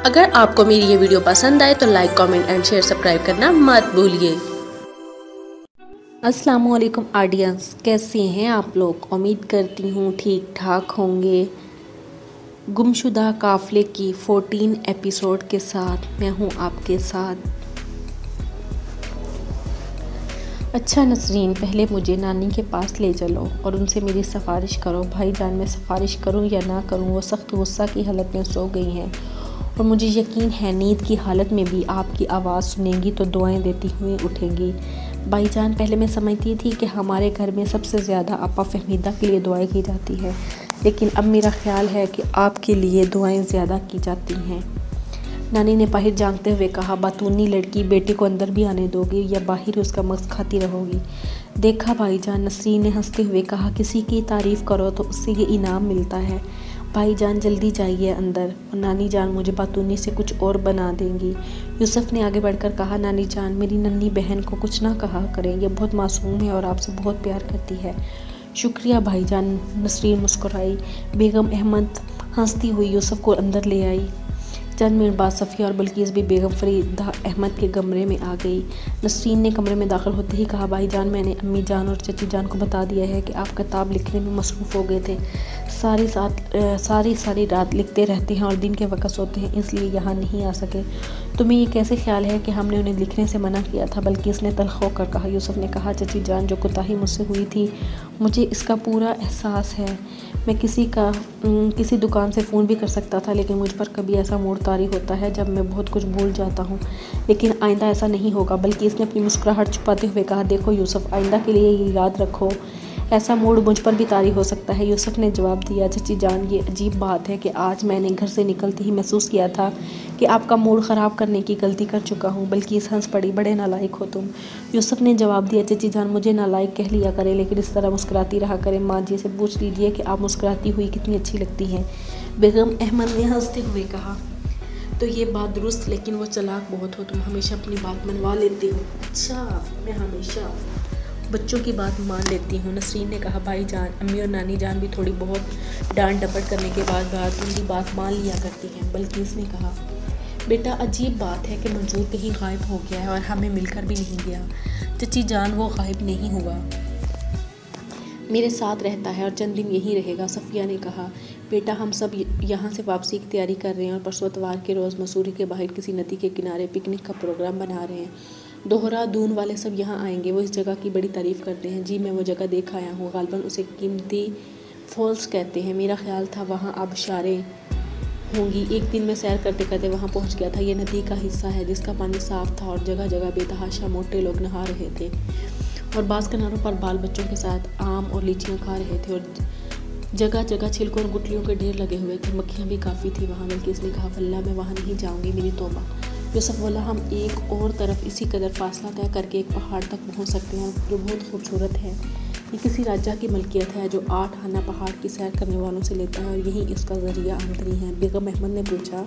अगर आपको मेरी ये वीडियो पसंद आए तो like, comment and share, subscribe करना मत भूलिए। अस्सलाम वालेकुम ऑडियंस, कैसे हैं आप लोग? उम्मीद करती हूँ ठीक ठाक होंगे। गुमशुदा काफ़िले की 14 एपिसोड के साथ मैं हूँ आपके साथ। अच्छा नसरीन, पहले मुझे नानी के पास ले चलो और उनसे मेरी सिफारिश करो। भाईजान मैं सिफारिश करूँ या ना करूँ, वो सख्त गुस्सा की हालत में सो गई हैं और मुझे यकीन है नींद की हालत में भी आपकी आवाज़ सुनेंगी तो दुआएं देती हुई उठेंगी। भाईजान, पहले मैं समझती थी कि हमारे घर में सबसे ज़्यादा आपा फहमीदा के लिए दुआएं की जाती है, लेकिन अब मेरा ख्याल है कि आपके लिए दुआएं ज़्यादा की जाती हैं। नानी ने बाहर झांकते हुए कहा, बातूनी लड़की, बेटे को अंदर भी आने दोगी या बाहर उसका मक्स खाती रहोगी? देखा भाईजान, नसरीन ने हंसते हुए कहा, किसी की तारीफ़ करो तो उससे ये इनाम मिलता है। भाईजान जल्दी जाइए अंदर और नानी जान मुझे बातूनी से कुछ और बना देंगी। यूसुफ ने आगे बढ़कर कहा, नानी जान मेरी नन्ही बहन को कुछ ना कहा करें, ये बहुत मासूम है और आपसे बहुत प्यार करती है। शुक्रिया भाईजान, नसरीन मुस्कुराई। बेगम अहमद हंसती हुई यूसुफ को अंदर ले आई। चंद मिनट बाद सफ़िया और बल्कीस भी बेगम फरीदा अहमद के कमरे में आ गई। नसरीन ने कमरे में दाखिल होते ही कहा, भाईजान मैंने अम्मी जान और चची जान को बता दिया है कि आप किताब लिखने में मसरूफ़ हो गए थे। सारी रात लिखते रहते हैं और दिन के वक्त सोते हैं, इसलिए यहाँ नहीं आ सके। तुम्हें ये कैसे ख्याल है कि हमने उन्हें लिखने से मना किया था? बल्कीस ने तल्ख होकर कहा। यूसुफ ने कहा, चची जान जो कोताही मुझसे हुई थी मुझे इसका पूरा एहसास है। मैं किसी दुकान से फ़ोन भी कर सकता था, लेकिन मुझ पर कभी ऐसा मूड तारी होता है जब मैं बहुत कुछ भूल जाता हूँ, लेकिन आइंदा ऐसा नहीं होगा। बल्कि इसने अपनी मुस्कुराहट छुपाते हुए कहा, देखो यूसुफ, आइंदा के लिए ये याद रखो, ऐसा मूड मुझ पर भी तारी हो सकता है। यूसुफ ने जवाब दिया, चची जान ये अजीब बात है कि आज मैंने घर से निकलते ही महसूस किया था कि आपका मूड ख़राब करने की गलती कर चुका हूँ। बल्कि इस हंस पड़ी, बड़े नालायक हो तुम। यूसुफ ने जवाब दिया, चची जान मुझे नालायक कह लिया करें, लेकिन इस तरह मुस्कुराती रहा करें। माँ जी से पूछ लीजिए कि आप मुस्कुराती हुई कितनी अच्छी लगती हैं। बेगम अहमद ने हंसते हुए कहा, तो ये बात दुरुस्त, लेकिन वो चालाक बहुत हो, तुम हमेशा अपनी बात मनवा लेती हो। अच्छा, मैं हमेशा बच्चों की बात मान लेती हूँ। नसरीन ने कहा, भाईजान अम्मी और नानी जान भी थोड़ी बहुत डांट डपट करने के बाद उनकी बात मान लिया करती हैं। बल्कि इसने कहा, बेटा अजीब बात है कि मंजूर कहीं गायब हो गया है और हमें मिलकर भी नहीं गया। चची जान वो गायब नहीं हुआ, मेरे साथ रहता है और चंद दिन यहीं रहेगा। सफ़िया ने कहा, बेटा हम सब यहाँ से वापसी की तैयारी कर रहे हैं और परसों इतवार के रोज़ मसूरी के बाहर किसी नदी के किनारे पिकनिक का प्रोग्राम बना रहे हैं। दोहरा दून वाले सब यहाँ आएंगे। वो इस जगह की बड़ी तारीफ़ करते हैं। जी मैं वो जगह देख आया हूँ, गालबन उसे कीमती फॉल्स कहते हैं। मेरा ख्याल था वहाँ आबशारें होंगी। एक दिन मैं सैर करते करते वहाँ पहुँच गया था। ये नदी का हिस्सा है जिसका पानी साफ़ था और जगह जगह बेतहाशा मोटे लोग नहा रहे थे और बाज़ किनारों पर बाल बच्चों के साथ आम और लीचियाँ खा रहे थे और जगह जगह छिलकों और गुटलियों के ढेर लगे हुए थे। मक्खियाँ भी काफ़ी थी वहाँ। बल्कि इसने कहा, वल्लाह मैं वहाँ नहीं जाऊँगी, मेरी तौबा। यूसुफ बोला, हम एक और तरफ इसी कदर फासला तय करके एक पहाड़ तक पहुँच सकते हैं जो बहुत खूबसूरत है। ये किसी राजा की मलकियत है जो 8 आना पहाड़ की सैर करने वालों से लेता है और यही इसका ज़रिया आमदनी है। बेगम अहमद ने पूछा,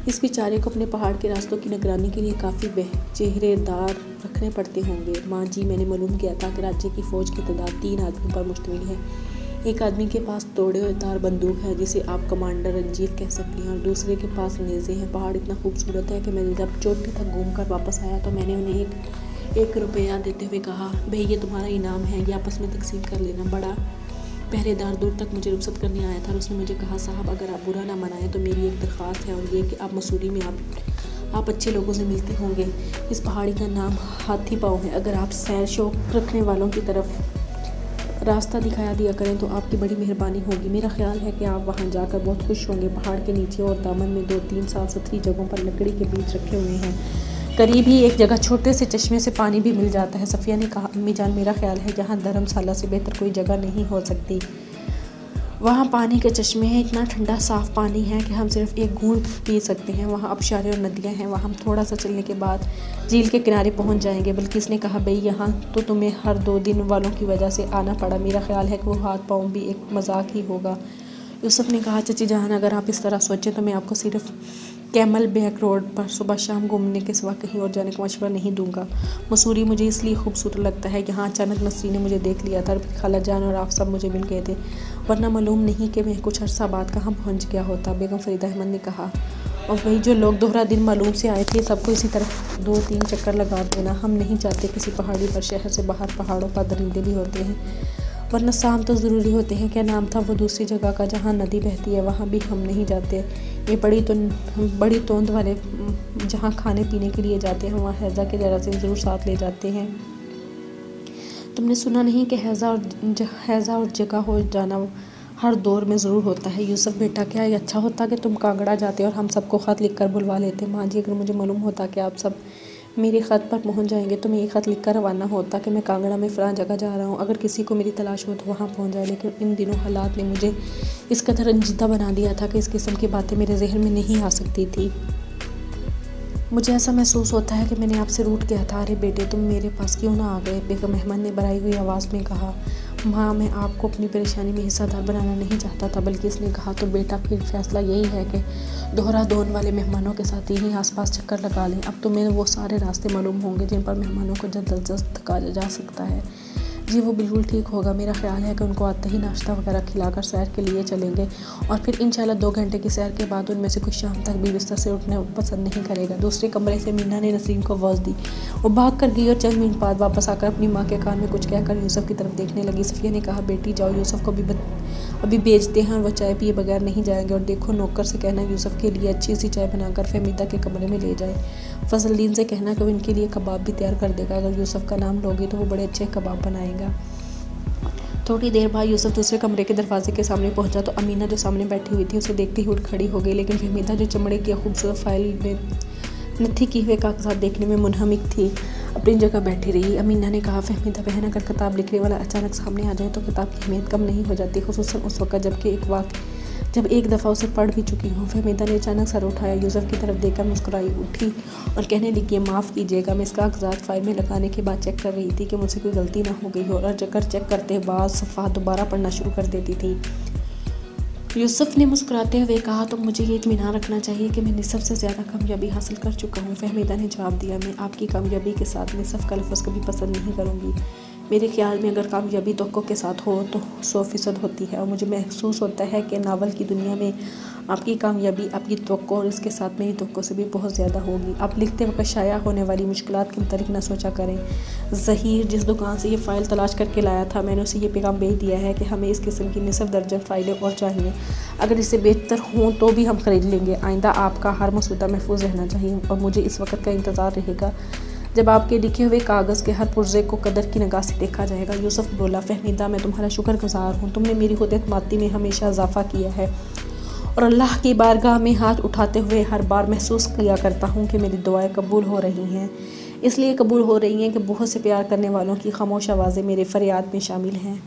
इस बेचारे को अपने पहाड़ के रास्तों की निगरानी के लिए काफ़ी चेहरेदार रखने पड़ते होंगे। माँ जी मैंने मालूम किया था कि राज्य की फ़ौज की तादाद 3 आदमियों पर मुश्तमिल है। एक आदमी के पास तोड़े हुए तार बंदूक है जिसे आप कमांडर रंजीव कह सकती हैं और दूसरे के पास नेज़े हैं। पहाड़ इतना खूबसूरत है कि मैं जब चोटी तक घूमकर वापस आया तो मैंने उन्हें एक रुपया देते हुए कहा, भाई ये तुम्हारा इनाम है, ये आपस में तकसीम कर लेना। बड़ा पहरेदार दूर तक मुझे रुखसत करने आया था और उसने मुझे कहा, साहब अगर आप बुरा ना मनाएं तो मेरी एक दरख्वास्त है और ये कि आप मसूरी में आप अच्छे लोगों से मिलते होंगे। इस पहाड़ी का नाम हाथी पाँव है। अगर आप सैर शौक रखने वालों की तरफ रास्ता दिखाया दिया करें तो आपकी बड़ी मेहरबानी होगी। मेरा ख्याल है कि आप वहां जाकर बहुत खुश होंगे। पहाड़ के नीचे और दामन में 2-3 साफ सुथरी जगहों पर लकड़ी के बीज रखे हुए हैं। करीब ही एक जगह छोटे से चश्मे से पानी भी मिल जाता है। सफ़िया ने कहा, अम्मी जान मेरा ख्याल है जहाँ धर्मशाला से बेहतर कोई जगह नहीं हो सकती। वहाँ पानी के चश्मे हैं, इतना ठंडा साफ़ पानी है कि हम सिर्फ एक घूंट पी सकते हैं। वहाँ आबशारें और नदियाँ हैं। वहाँ हम थोड़ा सा चलने के बाद झील के किनारे पहुँच जाएंगे। बल्कि इसने कहा, भाई यहाँ तो तुम्हें हर 2 दिन वालों की वजह से आना पड़ा। मेरा ख्याल है कि वो हाथ पाँव भी एक मजाक ही होगा। यूसुफ ने कहा, चची जहान अगर आप इस तरह सोचें तो मैं आपको सिर्फ कैमल बैक रोड पर सुबह शाम घूमने के सिवा कहीं और जाने का मशवरा नहीं दूंगा। मसूरी मुझे इसलिए खूबसूरत लगता है, यहाँ अचानक नसरीन ने मुझे देख लिया था। खाला जान और आप सब मुझे मिल गए थे, वरना मालूम नहीं कि मैं कुछ अरसा बाद कहाँ पहुँच गया होता। बेगम फरीदा अहमद ने कहा, और वही जो लोग दोहरा दिन मालूम से आए थे सबको इसी तरह 2-3 चक्कर लगा देना। हम नहीं चाहते किसी पहाड़ी पर, शहर से बाहर पहाड़ों पर दरिंदे भी होते हैं, वरना शाम तो ज़रूरी होते हैं। क्या नाम था वो दूसरी जगह का जहाँ नदी बहती है, वहाँ भी हम नहीं जाते। ये बड़ी तोंद वाले जहाँ खाने पीने के लिए जाते हैं, वहाँ हैज़ा के जरासीम ज़रूर साथ ले जाते हैं। तुमने सुना नहीं कि हैज़ा और जगह हो जाना हर दौर में ज़रूर होता है। यूसुफ बेटा, क्या ये अच्छा होता कि तुम कांगड़ा जाते और हम सबको ख़त लिख कर बुलवा लेते। माँ जी, अगर मुझे मालूम होता कि आप सब मेरे ख़त पर पहुंच जाएंगे तो मैं ये ख़त लिख कर रवाना होता कि मैं कांगड़ा में फ़लाँ जगह जा रहा हूँ, अगर किसी को मेरी तलाश हो तो वहाँ पहुँच जाए। लेकिन इन दिनों हालात ने मुझे इस कदर रंजीदा बना दिया था कि इस किस्म की बातें मेरे जहन में नहीं आ सकती थी। मुझे ऐसा महसूस होता है कि मैंने आपसे रूठ गया था। अरे बेटे, तुम मेरे पास क्यों ना आ गए? बेगम अहमद ने बराई हुई आवाज़ में कहा। माँ, मैं आपको अपनी परेशानी में हिस्सेदार बनाना नहीं चाहता था, बल्कि इसने कहा तो बेटा फिर फैसला यही है कि दोहरा दोन वाले मेहमानों के साथ यहीं आसपास चक्कर लगा लें। अब तुम्हें वो सारे रास्ते मालूम होंगे जिन पर मेहमानों को जबरदस्त थका जा सकता है। जी, वो बिल्कुल ठीक होगा। मेरा ख्याल है कि उनको आते ही नाश्ता वगैरह खिलाकर सैर के लिए चलेंगे और फिर इंशाल्लाह 2 घंटे की सैर के बाद उनमें से कुछ शाम तक भी बिस्तर से उठना पसंद नहीं करेगा। दूसरे कमरे से मीना ने नसीम को आवाज़ दी। वो भाग कर गई और चंद मिनट बाद वापस आकर अपनी माँ के कान में कुछ कहकर यूसुफ की तरफ देखने लगी। सफ़िया ने कहा, बेटी जाओ, यूसुफ को अभी भेजते हैं और वह चाय पिए बगैर नहीं जाएंगे। और देखो, नौकर से कहना यूसुफ के लिए अच्छी सी चाय बनाकर फहमीदा के कमरे में ले जाए। फजलदीन से कहना कि वो इनके लिए कबाब भी तैयार कर देगा। अगर यूसुफ का नाम लोगे तो वो बड़े अच्छे कबाब बनाएगा। थोड़ी देर बाद यूसुफ दूसरे कमरे के दरवाजे के सामने पहुंचा तो अमीना जो सामने बैठी हुई थी उसे देखते ही उठ खड़ी हो गई। लेकिन फहमीदा जो चमड़े की खूबसूरत फाइल में नथी की हुए कागजात देखने में मुनहमिक थी, अपनी जगह बैठी रही। अमीना ने कहा, फहमीदा बहन, अगर किताब लिखने वाला अचानक सामने आ जाए तो किताब की अहमियत कम नहीं हो जाती, खुसूसन उस वक्त जब एक दफ़ा उसे पढ़ भी चुकी हूँ। फहमीदा ने अचानक सर उठाया, यूसुफ की तरफ देखकर मुस्कुराई, उठी और कहने लगी, माफ़ कीजिएगा, मैं इस कागजात फाइल में लगाने के बाद चेक कर रही थी कि मुझसे कोई गलती ना हो गई हो, और जगह चेक करते बाद सफ़ा दोबारा पढ़ना शुरू कर देती थी। यूसुफ ने मुस्कुराते हुए कहा, तो मुझे ये इत्मीनान रखना चाहिए कि मैं निसफ़ से ज़्यादा कामयाबी हासिल कर चुका हूँ। फहमीदा ने जवाब दिया, मैं आपकी कामयाबी के साथ निसफ़ का लफ्ज़ कभी पसंद नहीं करूँगी। मेरे ख्याल में अगर कामयाबी तवक्को के साथ हो तो 100% होती है, और मुझे महसूस होता है कि नावल की दुनिया में आपकी कामयाबी आपकी तवक्को और इसके साथ मेरी तवक्को से भी बहुत ज़्यादा होगी। आप लिखते वक्त शाया होने वाली मुश्किलात के मुतालिक न सोचा करें। ज़हीर जिस दुकान से ये फ़ाइल तलाश करके लाया था, मैंने उसे ये पैगाम भेज दिया है कि हमें इस किस्म की निसफ़ दर्जन फ़ाइलें और चाहिए। अगर इससे बेहतर हों तो भी हम ख़रीद लेंगे। आइंदा आपका हर मसौदा महफूज रहना चाहिए और मुझे इस वक्त का इंतज़ार रहेगा जब आपके लिखे हुए कागज़ के हर पुर्जे को कदर की निगाह से देखा जाएगा। यूसुफ बोला, फहमीदा, मैं तुम्हारा शुक्रगुजार हूँ। तुमने मेरी खुद-एतमादी में हमेशा इजाफ़ा किया है और अल्लाह की बारगाह में हाथ उठाते हुए हर बार महसूस किया करता हूँ कि मेरी दुआएं कबूल हो रही हैं। इसलिए कबूल हो रही हैं कि बहुत से प्यार करने वालों की खामोश आवाज़ें मेरे फरियाद में शामिल हैं।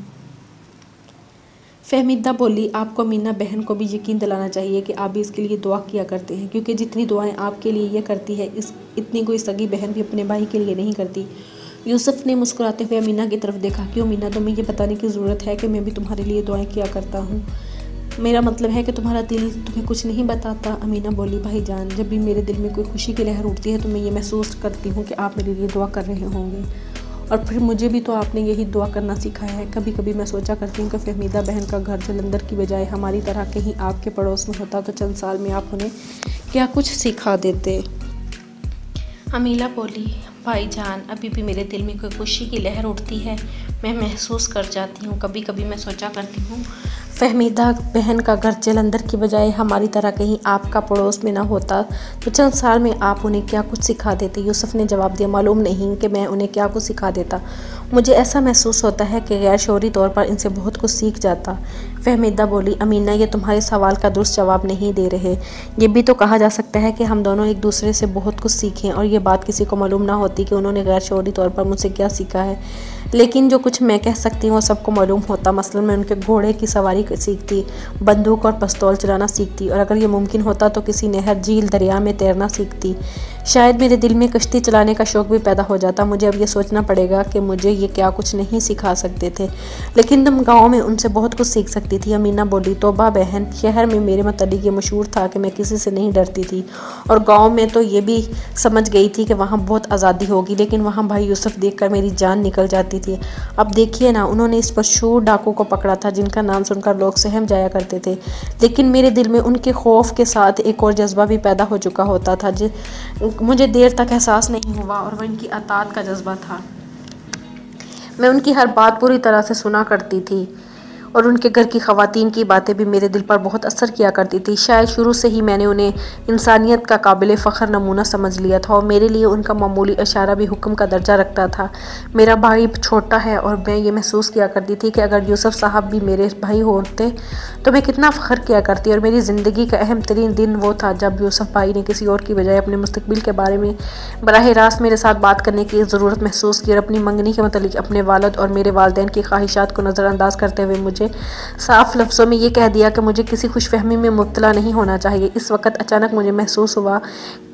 फहमीदा बोली, आपको अमीना बहन को भी यकीन दिलाना चाहिए कि आप भी इसके लिए दुआ किया करते हैं, क्योंकि जितनी दुआएं आपके लिए ये करती है इतनी कोई सगी बहन भी अपने भाई के लिए नहीं करती। यूसुफ ने मुस्कुराते हुए अमीना की तरफ देखा। क्यों अमीना, तुम्हें ये बताने की ज़रूरत है कि मैं भी तुम्हारे लिए दुआएं किया करता हूँ? मेरा मतलब है कि तुम्हारा दिल तुम्हें कुछ नहीं बताता। अमीना बोली, भाईजान, जब भी मेरे दिल में कोई खुशी की लहर उठती है तो मैं ये महसूस करती हूँ कि आप मेरे लिए दुआ कर रहे होंगे, और फिर मुझे भी तो आपने यही दुआ करना सिखाया है। कभी कभी मैं सोचा करती हूँ कि फहमीदा बहन का घर जलंधर की बजाय हमारी तरह कहीं आपके पड़ोस में होता तो चंद साल में आप उन्हें क्या कुछ सिखा देते। अमीला बोली, भाईजान, अभी भी मेरे दिल में कोई खुशी की लहर उठती है, मैं महसूस कर जाती हूँ। कभी कभी मैं सोचा करती हूँ फहमीदा बहन का घर जलंधर की बजाय हमारी तरह कहीं आपका पड़ोस में ना होता तो चंद साल में आप उन्हें क्या कुछ सिखा देते। यूसुफ ने जवाब दिया, मालूम नहीं कि मैं उन्हें क्या कुछ सिखा देता, मुझे ऐसा महसूस होता है कि गैर शौरी तौर पर इनसे बहुत कुछ सीख जाता। फहमीदा बोली, अमीना, ये तुम्हारे सवाल का दुरुस्त जवाब नहीं दे रहे। ये भी तो कहा जा सकता है कि हम दोनों एक दूसरे से बहुत कुछ सीखें और ये बात किसी को मालूम ना होती कि उन्होंने गैर शौरी तौर पर मुझसे क्या सीखा है। लेकिन जो कुछ मैं कह सकती हूँ वो सबको मालूम होता। मसलन मैं उनके घोड़े की सवारी सीखती, बंदूक और पिस्तौल चलाना सीखती, और अगर ये मुमकिन होता तो किसी नहर, झील, दरिया में तैरना सीखती। शायद मेरे दिल में कश्ती चलाने का शौक़ भी पैदा हो जाता। मुझे अब ये सोचना पड़ेगा कि मुझे ये क्या कुछ नहीं सिखा सकते थे, लेकिन तुम गाँव में उनसे बहुत कुछ सीख सकती थी। अमीना बोली, तौबा बहन, शहर में मेरे मतलब ये मशहूर था कि मैं किसी से नहीं डरती थी, और गाँव में तो ये भी समझ गई थी कि वहाँ बहुत आज़ादी होगी, लेकिन वहाँ भाई यूसुफ देखकर मेरी जान निकल जाती थी। अब देखिए ना, उन्होंने इस परशूर डाकू को पकड़ा था जिनका नाम सुनकर लोग सहम जाया करते थे, लेकिन मेरे दिल में उनके खौफ के साथ एक और जज्बा भी पैदा हो चुका होता था मुझे देर तक एहसास नहीं हुआ, और वह इनकी अतात का जज्बा था। मैं उनकी हर बात पूरी तरह से सुना करती थी और उनके घर की ख़वातीन की बातें भी मेरे दिल पर बहुत असर किया करती थी। शायद शुरू से ही मैंने उन्हें इंसानियत का काबिल फ़ख्र नमूना समझ लिया था और मेरे लिए उनका मामूली इशारा भी हुक्म का दर्जा रखता था। मेरा भाई छोटा है और मैं ये महसूस किया करती थी कि अगर यूसुफ साहब भी मेरे भाई होते तो मैं कितना फ़ख्र किया करती, और मेरी ज़िंदगी का अहम तरीन दिन वो था जब यूसुफ भाई ने किसी और की बजाय अपने मुस्तकबिल के बारे में बराह रास्त मेरे साथ बात करने की ज़रूरत महसूस की और अपनी मंगनी के मतलब अपने वालिद और मेरे वालिदैन की ख्वाहिशात को नज़रअंदाज करते हुए मुझे साफ लफ्ज़ों में ये कह दिया कि मुझे किसी खुशफहमी में मुब्तला नहीं होना चाहिए। इस वक्त अचानक मुझे महसूस हुआ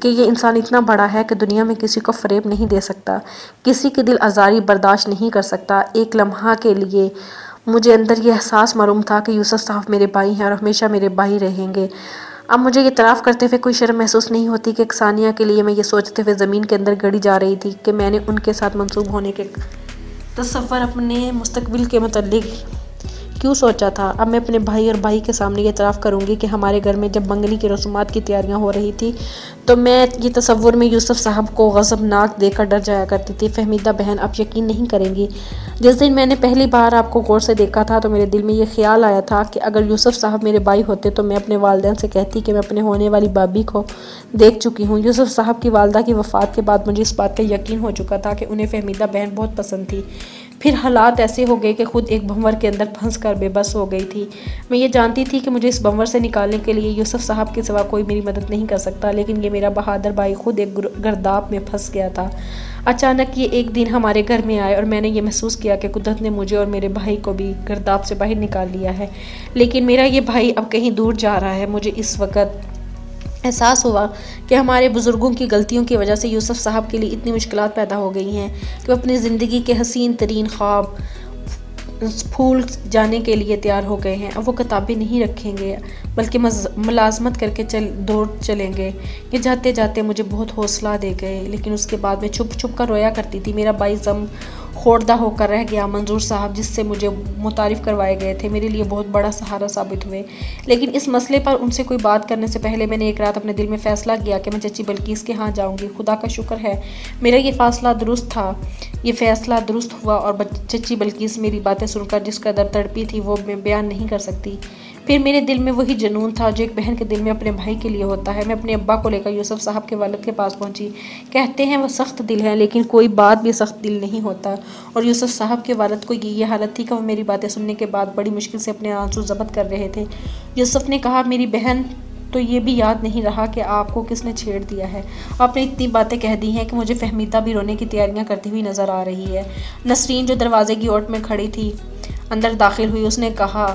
कि ये इंसान इतना बड़ा है कि दुनिया में किसी को फ़रेब नहीं दे सकता, किसी की दिल आज़ारी बर्दाश्त नहीं कर सकता। एक लम्हा के लिए मुझे अंदर ये एहसास मालूम था कि यूसुफ साहब मेरे भाई हैं और हमेशा मेरे भाई रहेंगे। अब मुझे ये तराफ़ करते हुए कोई शर्म महसूस नहीं होती कि एक सानिया के लिए मैं ये सोचते हुए ज़मीन के अंदर गड़ी जा रही थी कि मैंने उनके साथ मंसूब होने के तसव्वुर अपने मुस्तकबिल के मुतल्लिक़ क्यों सोचा था। अब मैं अपने भाई और भाई के सामने ये तराफ़ करूँगी कि हमारे घर में जब मंगनी की रसूमात की तैयारियाँ हो रही थी तो मैं ये तसव्वुर में यूसुफ साहब को गज़बनाक देखकर डर जाया करती थी। फ़हमीदा बहन, आप यकीन नहीं करेंगी, जिस दिन मैंने पहली बार आपको गौर से देखा था तो मेरे दिल में ये ख्याल आया था कि अगर यूसुफ साहब मेरे भाई होते तो मैं अपने वालिदैन से कहती कि मैं अपने होने वाली भाभी को देख चुकी हूँ। यूसुफ साहब की वालदा की वफ़ात के बाद मुझे इस बात का यकीन हो चुका था कि उन्हें फ़हमीदा बहन बहुत पसंद थी। फिर हालात ऐसे हो गए कि खुद एक भंवर के अंदर फंस कर बेबस हो गई थी। मैं ये जानती थी कि मुझे इस भंवर से निकालने के लिए यूसुफ साहब के सिवा कोई मेरी मदद नहीं कर सकता, लेकिन ये मेरा बहादुर भाई खुद एक गर्दाब में फंस गया था। अचानक ये एक दिन हमारे घर में आए और मैंने ये महसूस किया कि कुदरत ने मुझे और मेरे भाई को भी गर्दाब से बाहर निकाल लिया है, लेकिन मेरा ये भाई अब कहीं दूर जा रहा है। मुझे इस वक्त एहसास हुआ कि हमारे बुज़ुर्गों की गलतियों की वजह से यूसुफ साहब के लिए इतनी मुश्किलात पैदा हो गई हैं कि वो अपनी ज़िंदगी के हसीन तरीन ख्वाब फूल जाने के लिए तैयार हो गए हैं। अब वो किताबें नहीं रखेंगे बल्कि मुलाजमत करके दौड़ चलेंगे। ये जाते जाते मुझे बहुत हौसला दे गए, लेकिन उसके बाद मैं छुप छुप कर रोया करती थी। मेरा भाई जम खोड़दा होकर रह गया। मंजूर साहब जिससे मुझे मुतारिफ़ करवाए गए थे मेरे लिए बहुत बड़ा सहारा साबित हुए, लेकिन इस मसले पर उनसे कोई बात करने से पहले मैंने एक रात अपने दिल में फ़ैसला किया कि मैं चची बल्कीस के यहाँ जाऊँगी। खुदा का शुक्र है मेरा ये फ़ैसला दुरुस्त था। ये फ़ैसला दुरुस्त हुआ और चची बल्कीस मेरी बातें सुनकर जिस कदर तड़पी थी वो मैं बयान नहीं कर सकती। फिर मेरे दिल में वही जुनून था जो एक बहन के दिल में अपने भाई के लिए होता है। मैं अपने अब्बा को लेकर यूसुफ साहब के वालिद के पास पहुंची। कहते हैं वो सख्त दिल है, लेकिन कोई बात भी सख्त दिल नहीं होता, और यूसुफ साहब के वालिद को ये हालत थी कि वो मेरी बातें सुनने के बाद बड़ी मुश्किल से अपने आंसू ज़ब्त कर रहे थे। यूसुफ ने कहा, मेरी बहन तो ये भी याद नहीं रहा कि आपको किसने छेड़ दिया है। आपने इतनी बातें कह दी हैं कि मुझे फ़हमीदा भी रोने की तैयारियां करती हुई नज़र आ रही है। नसरीन जो दरवाजे की ओट में खड़ी थी अंदर दाखिल हुई। उसने कहा,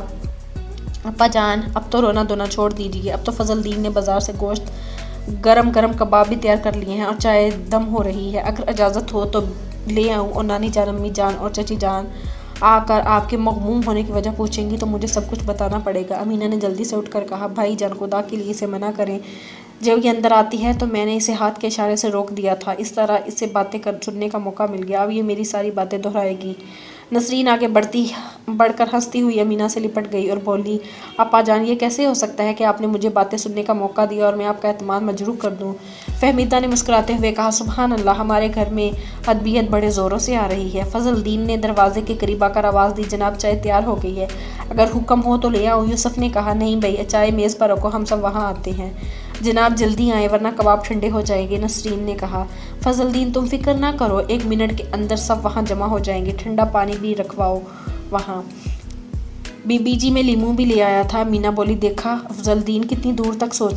अप्पा जान अब तो रोना धोना छोड़ दीजिए। अब तो फजल दीन ने बाज़ार से गोश्त गरम गरम कबाब भी तैयार कर लिए हैं और चाय दम हो रही है। अगर इजाज़त हो तो ले आऊँ, और नानी जान, अम्मी जान और चची जान आकर आपके मगमूम होने की वजह पूछेंगी तो मुझे सब कुछ बताना पड़ेगा। अमीना ने जल्दी से उठकर कहा, भाई जान खुदा के लिए इसे मना करें। जब ये अंदर आती है तो मैंने इसे हाथ के इशारे से रोक दिया था, इस तरह इससे बातें सुनने का मौका मिल गया। अब ये मेरी सारी बातें दोहराएगी। नसरीन आगे बढ़कर हंसती हुई अमीना से लिपट गई और बोली, अप्पा जान ये कैसे हो सकता है कि आपने मुझे बातें सुनने का मौका दिया और मैं आपका एतमाद मजरूह कर दूं। फ़हमीदा ने मुस्कुराते हुए कहा, सुभान अल्लाह, हमारे घर में अदबियत बड़े ज़ोरों से आ रही है। फजल दीन ने दरवाजे के करीब आकर आवाज़ दी, जनाब चाय तैयार हो गई है, अगर हुक्म हो तो ले आओ। यूसुफ ने कहा, नहीं भाई, चाय मेज़ पर रखो, हम सब वहाँ आते हैं। जनाब जल्दी आए वरना कबाब ठंडे हो जाएंगे। नसरीन ने कहा, फजल दीन तुम फिक्र ना करो, 1 मिनट के अंदर सब वहाँ जमा हो जाएंगे। ठंडा पानी भी रखवाओ वहाँ। बीबी जी मैं लीमू भी ले आया था। मीना बोली, देखा अफजल दीन कितनी दूर तक सोच